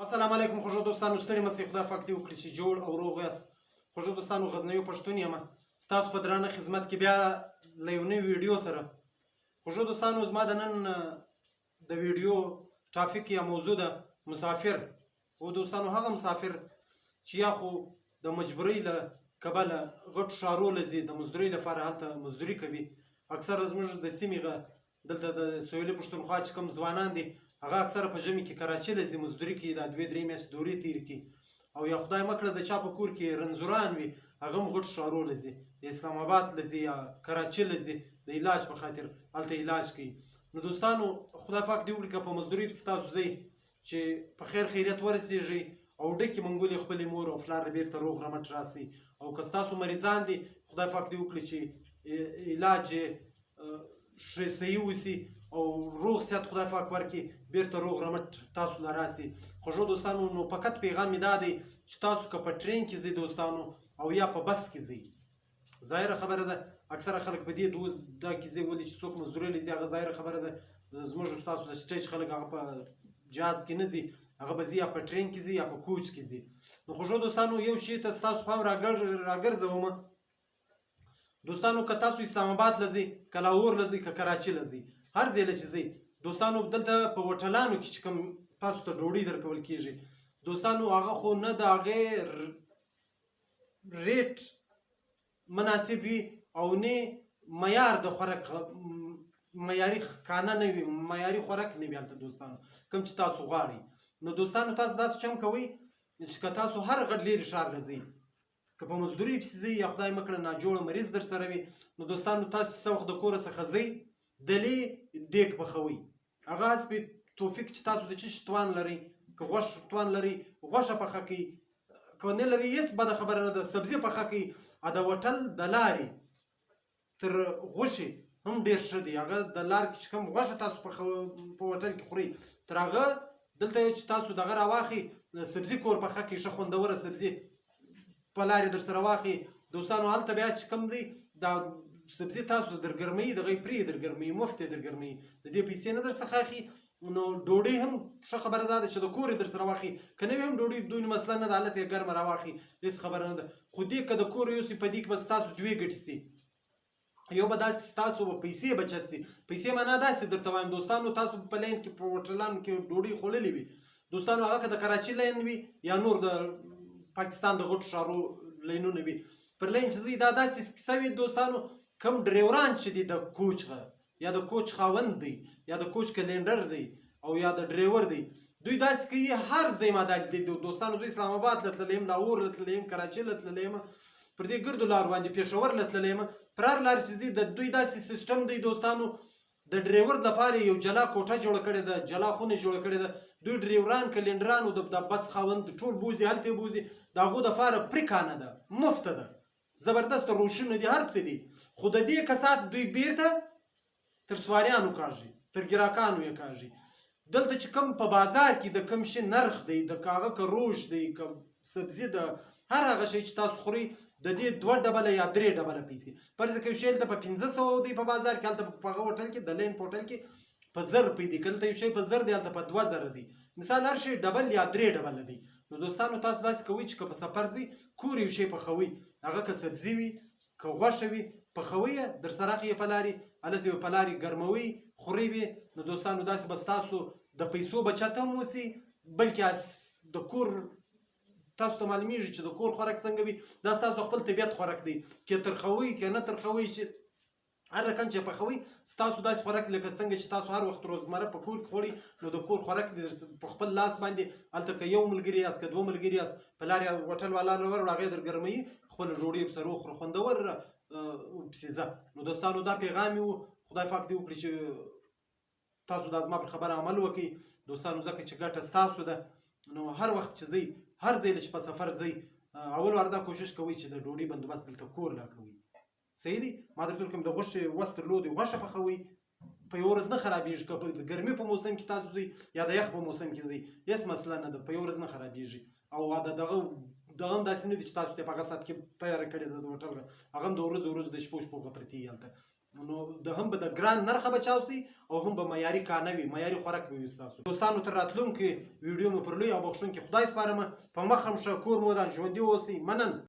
السلام علیکم خوږو دوستانو، ستړي مسئ، خدای پاک دې وکړي چې جوړ او روغ یاست. خوږو دوستانو، غزنوي پښتون یم، ستاسو په درانه خدمت کې بیا له یو نوي ویډیو سره. خوږو دوستانو، زما د نن د ویډیو ټاپک یا موضوع ده مسافر. او دوستانو، هغه مسافر چې یا خو د مجبورۍ له کبله غټو ښارونو له ځي، د مزدورۍ لپاره هلته مزدوري کوي. اکثره زموږ د سیمې دلته د سویلي پښتونخوا چې کوم ځوانان دي، هغه اکثره په ژمي کې کراچۍ له ځي، مزدوري کوي، دا 2-3 میاشتې دورې تېرې کړي. او یا خدای مه کړه د چا په کور کې رنځوران وي، هغه هم غټو ښارونو له ځي، د اسلام آباد له ځي یا کراچۍ له ځي د علاج په خاطر، هلته علاج کوي. نو دوستانو، خدای پاک دې وکړي که په مزدورۍ پسې تاسو ځئ چې په خیر خیریت ورسېږئ او ډکې منګولې خپلې مور او پلار له بېرته روغ رمټ راسئ. او که ستاسو مریضان دي، خدای پاک دې وکړي چې علاج یې صحیح وسي او روغ صحت خدای پاک ورکړي، بېرته روغ رمټ تاسو له راسي. خوږو دوستانو، نو فقط پیغام مې دا دی چې تاسو که په ټرین کې ځئ دوستانو او یا په بس کې ځئ، ظاهره خبره ده اکثره خلک په دې دا کې ځي، ولې چې څوک مزدورۍ له ځي، هغه ظاهره خبره ده زموږ ستاسو د سټیج خلک هغه په جهاز کې نه ځي، هغه به ځي یا په ټرین کې ځي یا په کوچ کې ځي. نو خوږو دوستانو، یو شي ته ستاسو پام راګرځوم دوستانو. که تاسو اسلام آباد له ځئ، که لاهور له ځئ، که کراچۍ له ځئ، هر ځای له چې ځئ دوستانو، دلته په هوټلانو کې چې کوم تاسو ته ډوډۍ درکول کېږي دوستانو، هغه خو نه د هغې ریټ مناسب وي او نه معیار د خوراک معیاري خانه نه وي، معیاري خوراک نه وي هلته دوستانو کوم چې تاسو غواړئ. نو دوستانو، تاسو داسې چم کوئ چې که تاسو هر غټ لرې ښار له ځئ، که په مزدورۍ پسې ځئ یا خدای مه کړه ناجوړه مریض در سره وي، نو دوستانو تاسو چې څه وخت د کوره څخه ځئ، دلې ډیګ پخوئ. هغه حسب توفیق چې تاسو د څه شي توان لرئ، که غوښ توان لرئ غوښه پخه کړئ، که نه لرئ هېڅ بده خبره نه ده، سبزي پخه کړئ. د هوټل د لارې تر غوښې هم ډېر ښه دی. هغه د لار کې چې کوم غوښه تاسو په هوټل کې خورئ، تر هغه دلته چې تاسو دغه راواخلئ سبزي کور پخه کړئ، ښه خوندوره سبزي په لارې در سره واخلئ دوستانو. هلته بیا چې کوم دی دا سبزي تاسو درګرموي، دغه یې پرې درګرموي، مفت یې درګرموي، د دې پیسې نه در څخه اخلي. نو ډوډۍ هم ښه خبره دا ده چې د کور یې در سره واخلي، که نه وي هم ډوډۍ دوی مسله نه ده، هلته یې ګرمه راواخلي، هېڅ خبره نه ده. خو دې که د کور یوسئ، په دې کې به ستاسو 2 ګټې سي. یو به داسې ستاسو به پیسې بچت سي. پیسې معنا داسې درته وایم دوستانو، تاسو په لاین کې په هوټلانو کې ډوډۍ خوړلې وي دوستانو، هغه که د کراچۍ لاین وي یا نور د پاکستان د غټو ښارو لاینونه وي، پر لاین چې ځئ دا داسې کیسه وي دوستانو، کوم ډریوران چې دی د کوچ یا د کوچ خاوند دی یا د کوچ کلینډر دی او یا د ډریور دی، دوی داسې کوي هر ځای ما دا لیدلي دوستانو. زه اسلام آباد له تللی یم، لاهور له تللی یم، کراچۍ له تللی یم، پر دې ګردو لارو باندې پېښور له تللی یم، پر هر لار چې ځي د دوی داسې سیسټم دی دوستانو، د ډریور لپاره یو جلا کوټه جوړه کړې ده، جلا خونه جوړه کړې ده. دوی ډریوران کلینډران او د بس خاوند ټول بوځي، هلته یې بوځي، د هغو دپاره پرې کانه ده، مفته ده، زبردسته روشونه دي، هر څه دي. خو د دې کسات دوی بیرته تر سواریانو کاږي، تر ګراکانو یې کاږي. دلته چې کوم په بازار کې د کوم شي نرخ دی، د هغه که روش دی، که سبزي ده، هر هغه شی چې تاسو خورئ، د دې 2 ډبله یا 3 ډبله پیسې. فرض کړئ یو شی هلته په 1500 دی په بازار کې، هلته په هغه هوټل کې د لین په هوټل کې په 1000 روپۍ دی، که دلته یو شی په 1000 دی، هلته په 2000 دی. مثال هر شی ډبل یا 3 ډبله دی. نو دوستانو، تاسو داسې کوئ چې که په سفر ځئ، کور یو شی پخوئ، هغه که سبزي وي که غوښه وي، پخوئ یې، در سره اخلئ یې په لارې، هلته یې په لارې ګرموئ، خورئ یې. نو دوستانو، داسې به ستاسو د پیسو بچت هم وسي، بلکې د کور تاسو ته معلومیږي چې د کور خوراک څنګه وي. دا ستاسو د خپل طبیعت خوراک دی، که ترخوئ که نه ترخوئ، چې هر رقم چې پخوئ ستاسو داسې خوراک لکه څنګه چې تاسو هر وخت روزمره په کور کې خوړئ، نو د کور خوراک په خپل لاس باندې هلته که یو ملګري یاست، که 2 ملګري یاست، په لارې هوټل والا راوړو، هغې درګرموي، خپله ډوډۍ ورسره وخوره، خوندور پسې ځه. نو دوستانو، دا پیغام یې و. خدای پاک دې وکړي چې تاسو دا زما پر خبره عمل وکړئ دوستانو، ځکه چې ګټه ستاسو ده. نو هر وخت چې ځئ، هر ځای چې په سفر ځئ، اول وار دا کوشش کوئ چې د ډوډۍ بندوبست دلته کور لا کوئ. صحیح دی؟ ما درته وکړم د غوښې وس درلودی، غوښه پخوئ، په یو ورځ نه خرابېږي. که د ګرمۍ په موسم کې تاسو ځئ یا د یخ په موسم کې ځئ، هېڅ مسله نه ده، په یو ورځ نه خرابېږي. او دغه هم داسې نه دي چې تاسو ته په هغه ساعت کې تیاره کړې ده د هوټل، هغه هم د ورځو د شپو پرتې هلته. نو هم به د ګران نرخه به چاوسي او هم به معیاري کانه وي، معیاري خوراک به وي ستاسو. دوستانو تر راتلونکي ویډیو مو پر لوی او بخښونکي خدای سپارم. په مخه مو ښه، کور مو ودان، ژوندي اوسئ. مننه.